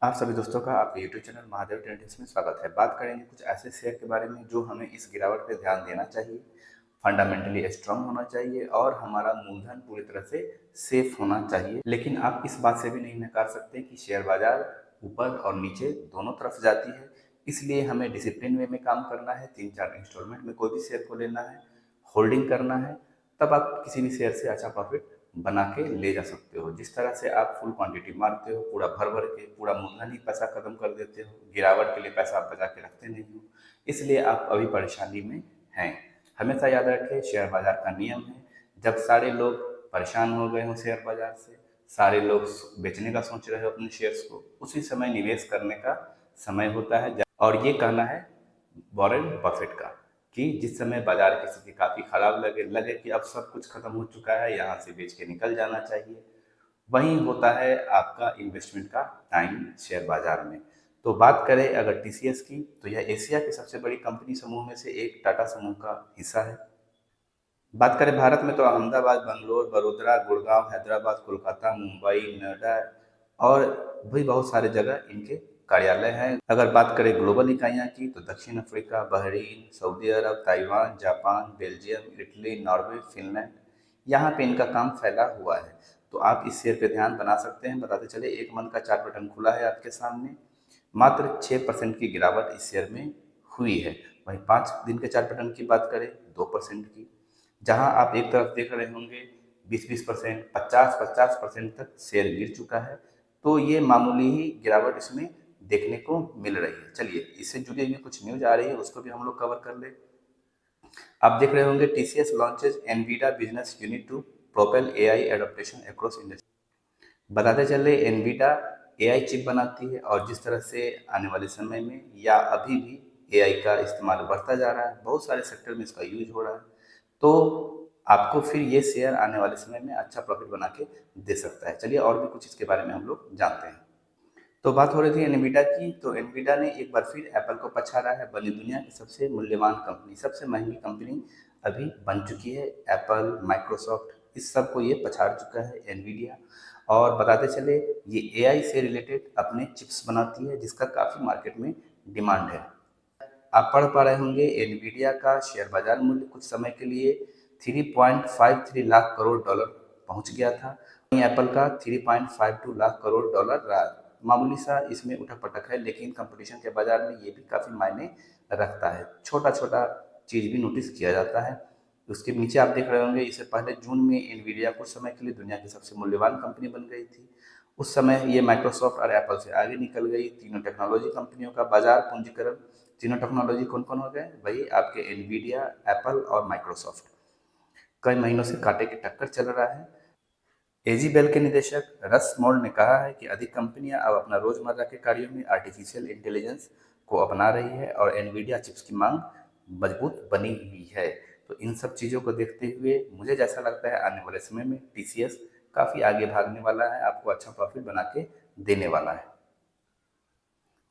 आप सभी दोस्तों का आपके यूट्यूब चैनल महादेव ट्रेडर्स में स्वागत है। बात करेंगे कुछ ऐसे शेयर के बारे में जो हमें इस गिरावट पे ध्यान देना चाहिए, फंडामेंटली स्ट्रांग होना चाहिए और हमारा मूलधन पूरी तरह से सेफ होना चाहिए। लेकिन आप इस बात से भी नहीं नकार सकते कि शेयर बाजार ऊपर और नीचे दोनों तरफ जाती है, इसलिए हमें डिसिप्लिन वे में काम करना है। 3-4 इंस्टॉलमेंट में कोई भी शेयर को लेना है, होल्डिंग करना है, तब आप किसी भी शेयर से अच्छा प्रॉफिट बना के ले जा सकते हो। जिस तरह से आप फुल क्वांटिटी मारते हो, पूरा भर भर के पूरा मूलधन ही पैसा खत्म कर देते हो, गिरावट के लिए पैसा आप बचा के रखते नहीं हो, इसलिए आप अभी परेशानी में हैं। हमेशा याद रखें, शेयर बाजार का नियम है, जब सारे लोग परेशान हो गए हों शेयर बाजार से, सारे लोग बेचने का सोच रहे हो अपने शेयर्स को, उसी समय निवेश करने का समय होता है। और ये कहना है वॉरेन बफेट का कि जिस समय बाजार की स्थिति काफी खराब लगे लगे कि अब सब कुछ खत्म हो चुका है, यहाँ से बेच के निकल जाना चाहिए, वही होता है आपका इन्वेस्टमेंट का टाइम शेयर बाजार में। तो बात करें अगर टीसीएस की, तो यह एशिया की सबसे बड़ी कंपनी समूह में से एक टाटा समूह का हिस्सा है। बात करें भारत में तो अहमदाबाद, बंगलोर, बड़ोदरा, गुड़गांव, हैदराबाद, कोलकाता, मुंबई, नोएडा और भी बहुत सारे जगह इनके कार्यालय हैं। अगर बात करें ग्लोबल इकाइयाँ की, तो दक्षिण Africa, Bahrain, Saudi Arab, Taiwan, Japan, Belgium, Italy, Norway, Finland, यहाँ पे इनका काम फैला हुआ है। तो आप इस शेयर पे ध्यान बना सकते हैं। बताते चले, एक मंथ का चार्ट बटन खुला है आपके सामने, मात्र 6% की गिरावट इस शेयर में हुई है। वहीं 5 दिन के चार्ट पैटर्न की बात करें, 2% की। जहां आप एक तरफ देख रहे होंगे 20-20%, 50-50% तक शेयर गिर चुका है। तो ये मामूली ही गिरावट इसमें देखने को मिल रही है। चलिए, इससे जुड़ी हुई कुछ न्यूज आ रही है, उसको भी हम लोग कवर कर ले। आप देख रहे होंगे, TCS launches Nvidia business unit to propel AI adoption across industry. बताते चले, एनवीडा एआई चिप बनाती है और जिस तरह से आने वाले समय में या अभी भी एआई का इस्तेमाल बढ़ता जा रहा है, बहुत सारे सेक्टर में इसका यूज हो रहा है, तो आपको फिर ये शेयर आने वाले समय में अच्छा प्रॉफिट बना के दे सकता है। चलिए, और भी कुछ इसके बारे में हम लोग जानते हैं। तो बात हो रही थी एनवीडा की, तो एनवीडा ने एक बार फिर एप्पल को पछाड़ा है, बनी दुनिया की सबसे मूल्यवान कंपनी, सबसे महंगी कंपनी अभी बन चुकी है। एप्पल, माइक्रोसॉफ्ट, इस सब को ये पछाड़ चुका है एनवीडिया। और बताते चले, ये एआई से रिलेटेड अपने चिप्स बनाती है, जिसका काफ़ी मार्केट में डिमांड है। आप पढ़ पा रहे होंगे, एनवीडिया का शेयर बाजार मूल्य कुछ समय के लिए 3.53 लाख करोड़ डॉलर पहुंच गया था। एप्पल का 3.52 लाख करोड़ डॉलर रहा। मामूली सा इसमें उठक पटक है, लेकिन कंपटीशन के बाजार में ये भी काफी मायने रखता है। छोटा छोटा चीज भी नोटिस किया जाता है। उसके नीचे आप देख रहे होंगे, इससे पहले जून में एनवीडिया कुछ समय के लिए दुनिया की सबसे मूल्यवान कंपनी बन गई थी। उस समय ये माइक्रोसॉफ्ट और एप्पल से आगे निकल गई। तीनों टेक्नोलॉजी कंपनियों का बाजार पूंजीकरण, तीनों टेक्नोलॉजी कौन कौन हो गए, वही आपके एनवीडिया, एप्पल और माइक्रोसॉफ्ट, कई महीनों से कांटे की टक्कर चल रहा है। एजी बेल के निदेशक रस मॉल ने कहा है कि अधिक कंपनियां अब अपना रोजमर्रा के कार्यों में आर्टिफिशियल इंटेलिजेंस को अपना रही है और एनवीडिया चिप्स की मांग मजबूत बनी हुई है। तो इन सब चीज़ों को देखते हुए मुझे जैसा लगता है, आने वाले समय में टीसीएस काफ़ी आगे भागने वाला है, आपको अच्छा प्रॉफिट बना के देने वाला है।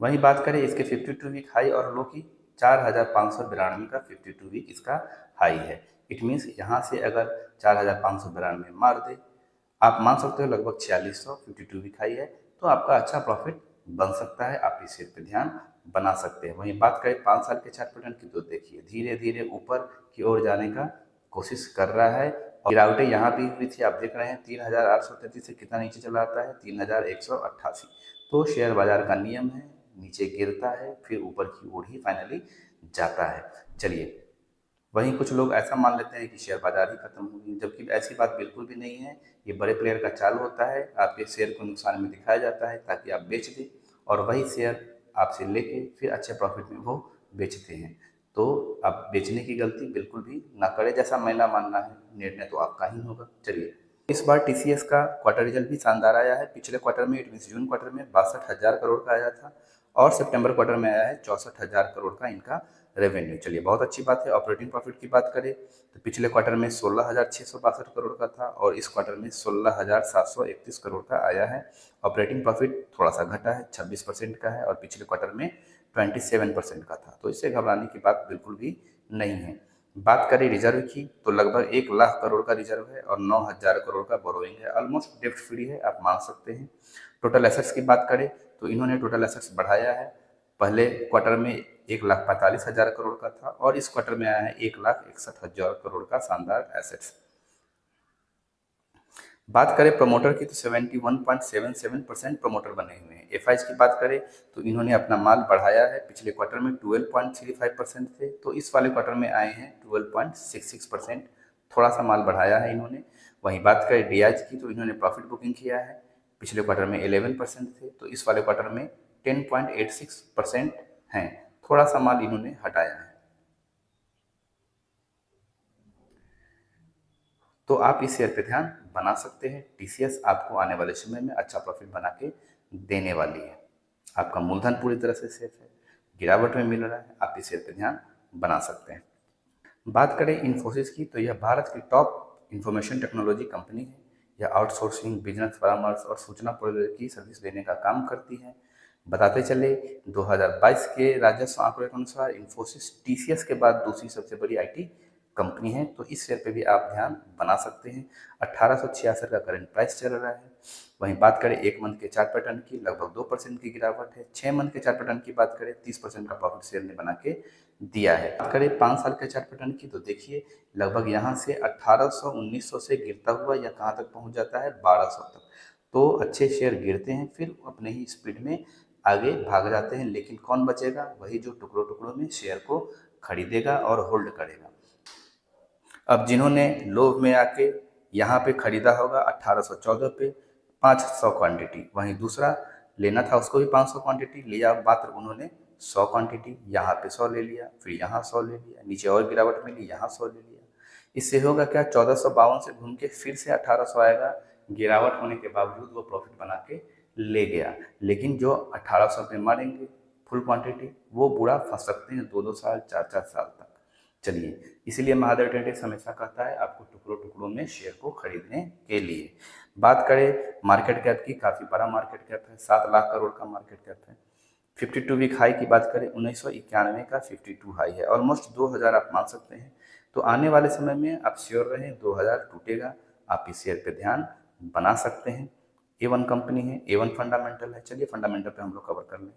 वहीं बात करें इसके 52 वीक हाई और लो की, 4,592 का 52 वीक इसका हाई है। इट मीन्स यहाँ से अगर 4,592 मार दे, आप मान सकते हो लगभग 4600 52 वीक हाई है, तो आपका अच्छा प्रॉफिट बन सकता है। आप इस शेयर पे ध्यान बना सकते हैं। वहीं बात करें 5 साल के चार्ट पैटर्न की, तो देखिए धीरे धीरे ऊपर की ओर जाने का कोशिश कर रहा है। और गिरावटें यहाँ भी हुई थी, आप देख रहे हैं 3,833 से कितना नीचे चला आता है, 3,188। तो शेयर बाजार का नियम है, नीचे गिरता है फिर ऊपर की ओर ही फाइनली जाता है। चलिए, वहीं कुछ लोग ऐसा मान लेते हैं कि शेयर बाजार ही खत्म हो गई, जबकि ऐसी बात बिल्कुल भी नहीं है। ये बड़े प्लेयर का चाल होता है, आपके शेयर को नुकसान में दिखाया जाता है ताकि आप बेच दें, और वही शेयर आपसे लेके फिर अच्छे प्रॉफिट में वो बेचते हैं। तो आप बेचने की गलती बिल्कुल भी ना करें, जैसा मेरा मानना है। निर्णय तो आपका ही होगा। चलिए, इस बार टीसीएस का क्वार्टर रिजल्ट भी शानदार आया है। पिछले क्वार्टर में, इट मीन जून क्वार्टर में 62,000 करोड़ का आया था और सितंबर क्वार्टर में आया है 64,000 करोड़ का इनका रेवेन्यू। चलिए, बहुत अच्छी बात है। ऑपरेटिंग प्रॉफिट की बात करें तो पिछले क्वार्टर में 16,662 करोड़ का था और इस क्वार्टर में 16,731 करोड़ का आया है। ऑपरेटिंग प्रॉफिट थोड़ा सा घटा है, 26% का है और पिछले क्वार्टर में 27% का था। तो इससे घबराने की बात बिल्कुल भी नहीं है। बात करें रिजर्व की, तो लगभग 1 लाख करोड़ का रिजर्व है और 9,000 करोड़ का बोरोइंग है। ऑलमोस्ट डेप्ट फ्री है, आप मान सकते हैं। टोटल एसेट्स की बात करें तो इन्होंने टोटल एसेट्स बढ़ाया है। पहले क्वार्टर में 1,45,000 करोड़ का था और इस क्वार्टर में आया है 1,61,000 करोड़ का शानदार एसेट्स। बात करें प्रमोटर की तो 71.77% प्रमोटर बने हुए हैं। एफआईज की बात करें तो इन्होंने अपना माल बढ़ाया है। पिछले क्वार्टर में 12.35% थे, तो इस वाले क्वार्टर में आए हैं 12.66%। थोड़ा सा माल बढ़ाया है इन्होंने। वहीं बात करें डीआईज की तो इन्होंने प्रॉफिट बुकिंग किया है। पिछले क्वार्टर में 11% थे, तो इस वाले क्वार्टर में 10.86% हैं। थोड़ा सा माल इन्होंने हटाया है। तो आप इस शेयर पे ध्यान बना सकते हैं। टीसीएस आपको आने वाले समय में अच्छा प्रॉफिट बना के देने वाली है। आपका मूलधन पूरी तरह से सेफ है, गिरावट में मिल रहा है, आप इस शेयर पे ध्यान बना सकते हैं। बात करें इन्फोसिस की तो यह भारत की टॉप इंफॉर्मेशन टेक्नोलॉजी कंपनी है। यह आउटसोर्सिंग, बिजनेस परामर्श और सूचना प्रौद्योगिकी सर्विस देने का काम करती है। बताते चले 2022 के राजस्व आंकड़े के अनुसार इन्फोसिस टीसीएस के बाद दूसरी सबसे बड़ी आईटी कंपनी है, तो इस शेयर पे भी आप ध्यान बना सकते हैं। 1866 का करंट प्राइस चल रहा है। वहीं बात करें एक मंथ के चार्ट पैटर्न की, लगभग 2% की गिरावट है। 6 मंथ के चार्ट पैटर्न की बात करें 30% का प्रॉफिट शेयर ने बना के दिया है। बात करें 5 साल के चार्ट पैटर्न की तो देखिए लगभग यहाँ से 1800 1900 से गिरता हुआ या कहाँ तक पहुँच जाता है 1200 तक। तो अच्छे शेयर गिरते हैं फिर अपने ही स्पीड में आगे भाग जाते हैं, लेकिन कौन बचेगा? वही जो टुकड़ों टुकड़ों में शेयर को खरीदेगा और होल्ड करेगा। अब जिन्होंने लोभ में आके यहाँ पे खरीदा होगा 1814 पे 500 क्वांटिटी, वहीं दूसरा लेना था उसको भी 500 क्वांटिटी लिया, मात्र उन्होंने 100 क्वांटिटी, यहाँ पे 100 ले लिया, फिर यहाँ 100 ले लिया, नीचे और गिरावट मिली, यहाँ 100 ले लिया। इससे होगा क्या? 1452 से घूम के फिर से 1800 आएगा। गिरावट होने के बावजूद वो प्रॉफिट बना के ले गया। लेकिन जो 1800 पे मारेंगे फुल क्वांटिटी, वो बुरा फंस सकते हैं 2-2 साल 4-4 साल तक। चलिए, इसीलिए महादेव ट्रेडर्स हमेशा कहता है आपको टुकड़ों टुकड़ों में शेयर को खरीदने के लिए। बात करें मार्केट कैप की, काफ़ी बड़ा मार्केट कैप है, 7 लाख करोड़ का मार्केट कैप है। 52 वीक हाई की बात करें 1991 का 52 हाई है, ऑलमोस्ट 2000 आप मान सकते हैं। तो आने वाले समय में आप श्योर रहें 2000 टूटेगा। आप इस शेयर पे ध्यान बना सकते हैं। A1 कंपनी है, A1 फंडामेंटल है। चलिए फंडामेंटल पे हम लोग कवर कर लें।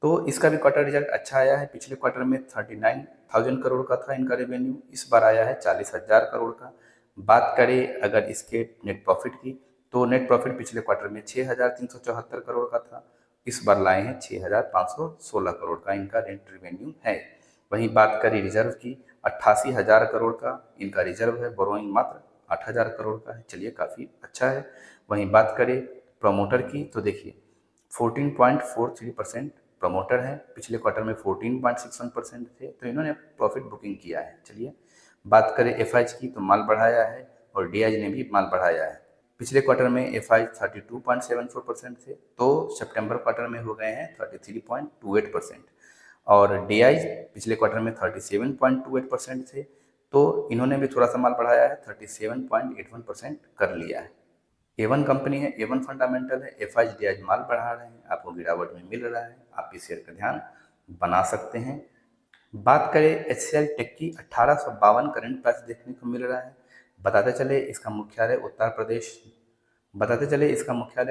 तो इसका भी क्वार्टर रिजल्ट अच्छा आया है। पिछले क्वार्टर में 39,000 करोड़ का था इनका रेवेन्यू, इस बार आया है 40,000 करोड़ का। बात करें अगर इसके नेट प्रॉफिट की तो नेट प्रॉफिट पिछले क्वार्टर में 6,374 करोड़ का था, इस बार लाए हैं 6,516 करोड़ का इनका नेट रेवेन्यू है। वहीं बात करें रिजर्व की, 88,000 करोड़ का इनका रिजर्व है, बोरोइंग मात्र 8,000 करोड़ का है। चलिए काफ़ी अच्छा है। वहीं बात करें प्रमोटर की तो देखिए 14.43% प्रमोटर है, पिछले क्वार्टर में 14.61% थे, तो इन्होंने प्रॉफिट बुकिंग किया है। चलिए बात करें एफआईज की तो माल बढ़ाया है और डीआईज ने भी माल बढ़ाया है। पिछले क्वार्टर में एफआईज 32.74% थे, तो सितंबर क्वार्टर में हो गए हैं 33.28%। और डीआईज पिछले क्वार्टर में 37.28% थे, तो इन्होंने भी थोड़ा सा माल बढ़ाया है, 37.81% कर लिया है। A1 कंपनी है, A1 फंडामेंटल है, एफआईज डीआईज माल बढ़ा रहे हैं, आपको गिरावट में मिल रहा है, आप इस शेयर का ध्यान बना सकते हैं। बात करें एचसीएल टेक की, 1852 करंट प्राइस देखने को मिल रहा है। बताते चले इसका मुख्यालय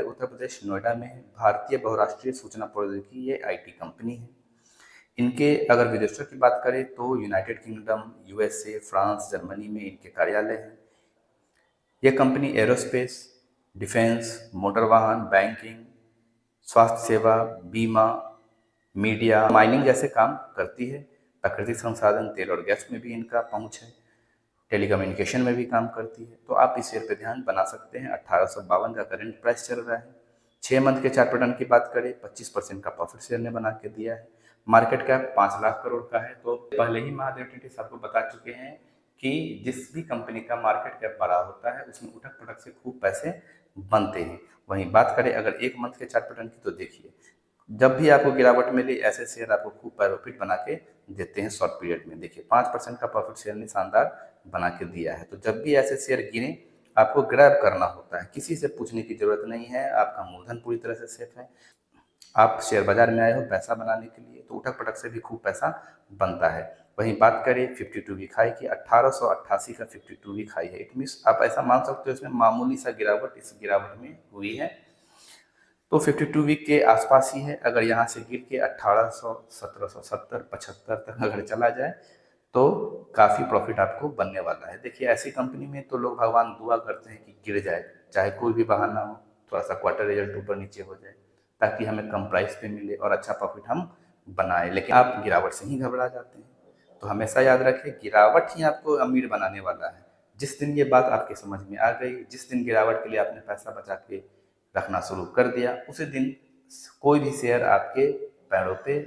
उत्तर प्रदेश नोएडा में है। भारतीय बहुराष्ट्रीय सूचना प्रौद्योगिकी ये आईटी कंपनी है। इनके अगर विदेशों की बात करें तो United kingdom, USA, France, Germany में इनके कार्यालय हैं। यह कंपनी एरोस्पेस, डिफेंस, मोटर वाहन, बैंकिंग, स्वास्थ्य सेवा, बीमा, मीडिया, माइनिंग जैसे काम करती है। प्राकृतिक संसाधन, तेल और गैस में भी इनका पहुंच है। टेलीकम्युनिकेशन में भी काम करती है। तो आप इस शेयर पे ध्यान बना सकते हैं। 1852 का करंट प्राइस चल रहा है। 6 मंथ के चार्ट पैटर्न की बात करें 25% का प्रॉफिट शेयर ने बना के दिया है। मार्केट कैप 5 लाख करोड़ का है। तो पहले ही महादेव ट्रेडर्स आपको बता चुके हैं कि जिस भी कंपनी का मार्केट कैप बड़ा होता है उसमें उठक पटक से खूब पैसे बनते हैं। वहीं बात करें अगर 1 मंथ के चार्ट पैटर्न की तो देखिए जब भी आपको गिरावट मिली ऐसे शेयर आपको खूब प्रॉफिट बना के देते हैं। शॉर्ट पीरियड में देखिए 5% का प्रॉफिट शेयर ने शानदार बना के दिया है। तो जब भी ऐसे शेयर गिरे आपको ग्रैब करना होता है, किसी से पूछने की जरूरत नहीं है, आपका मूलधन पूरी तरह से सेफ है। आप शेयर बाजार में आए हो पैसा बनाने के लिए, तो उठक पटक से भी खूब पैसा बनता है। वहीं बात करें 52 वीक हाई की, 1888 का 52 वीक हाई है। इट मीन्स आप ऐसा मान सकते हो इसमें मामूली सा गिरावट इस गिरावट में हुई है। तो 52 वीक के आसपास ही है। अगर यहाँ से गिर के 1800, 1770, 75 तक अगर चला जाए तो काफ़ी प्रॉफिट आपको बनने वाला है। देखिए ऐसी कंपनी में तो लोग भगवान दुआ करते हैं कि गिर जाए, चाहे कोई भी बहाना हो, थोड़ा सा क्वार्टर रिजल्ट ऊपर नीचे हो जाए, ताकि हमें कम प्राइस पे मिले और अच्छा प्रॉफिट हम बनाए। लेकिन आप गिरावट से ही घबरा जाते हैं। तो हमेशा याद रखें, गिरावट ही आपको अमीर बनाने वाला है। जिस दिन ये बात आपके समझ में आ गई, जिस दिन गिरावट के लिए आपने पैसा बचा के रखना शुरू कर दिया, उसी दिन कोई भी शेयर आपके पैरों पे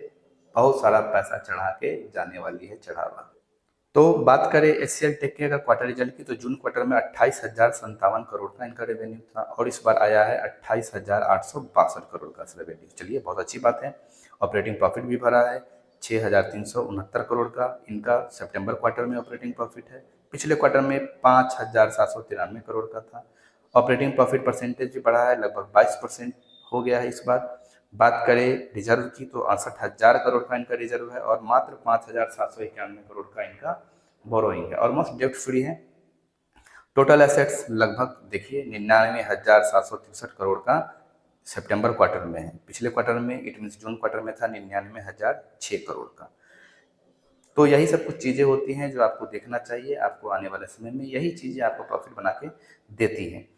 बहुत सारा पैसा चढ़ा के जाने वाली है चढ़ावा। तो बात करें एचसीएल टेक के अगर क्वार्टर रिजल्ट की, तो जून क्वार्टर में 28,057 करोड़ का इनका रेवेन्यू था और इस बार आया है 28,862 करोड़ का रेवेन्यू। चलिए बहुत अच्छी बात है। ऑपरेटिंग प्रॉफिट भी भरा है 6,369 करोड़ का इनका सितंबर क्वार्टर में ऑपरेटिंग प्रॉफिट है। पिछले क्वार्टर में 5,793 करोड़ का था। ऑपरेटिंग प्रॉफिट परसेंटेज भी बढ़ा है, लगभग 22% हो गया है इस बार। बात करें रिजर्व की, तो 68,000 करोड़ का इनका रिजर्व है और मात्र 5,791 करोड़ का इनका बोरोइंग है। ऑलमोस्ट डेप्ट फ्री है। टोटल एसेट्स लगभग देखिए 99,763 करोड़ का सितंबर क्वार्टर में है। पिछले क्वार्टर में इट मीन जून क्वार्टर में था 99,006 करोड़ का। तो यही सब कुछ चीज़ें होती हैं जो आपको देखना चाहिए। आपको आने वाले समय में यही चीज़ें आपको प्रॉफिट बना के देती हैं।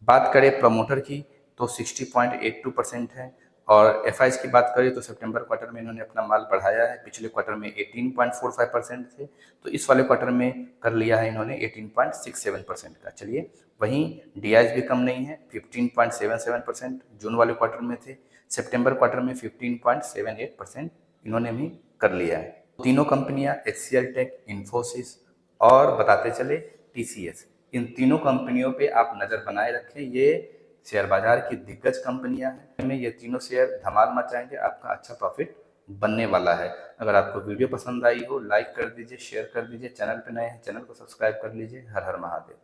बात करें प्रमोटर की, तो 60.82% है और एफआईज की बात करें तो सितंबर क्वार्टर में इन्होंने अपना माल बढ़ाया है। पिछले क्वार्टर में 18.45% थे, तो इस वाले क्वार्टर में कर लिया है इन्होंने 18.67% का। चलिए वहीं डीआईज भी कम नहीं है, 15.77% जून वाले क्वार्टर में थे, सितंबर क्वार्टर में 15.78% इन्होंने भी कर लिया है। तीनों कंपनियां एचसीएल टेक, इन्फोसिस और बताते चले टीसीएस, इन तीनों कंपनियों पे आप नज़र बनाए रखें। ये शेयर बाजार की दिग्गज कंपनियां हैं, ये तीनों शेयर धमाल मचाएंगे, आपका अच्छा प्रॉफिट बनने वाला है। अगर आपको वीडियो पसंद आई हो, लाइक कर दीजिए, शेयर कर दीजिए, चैनल पे नए हैं चैनल को सब्सक्राइब कर लीजिए। हर हर महादेव।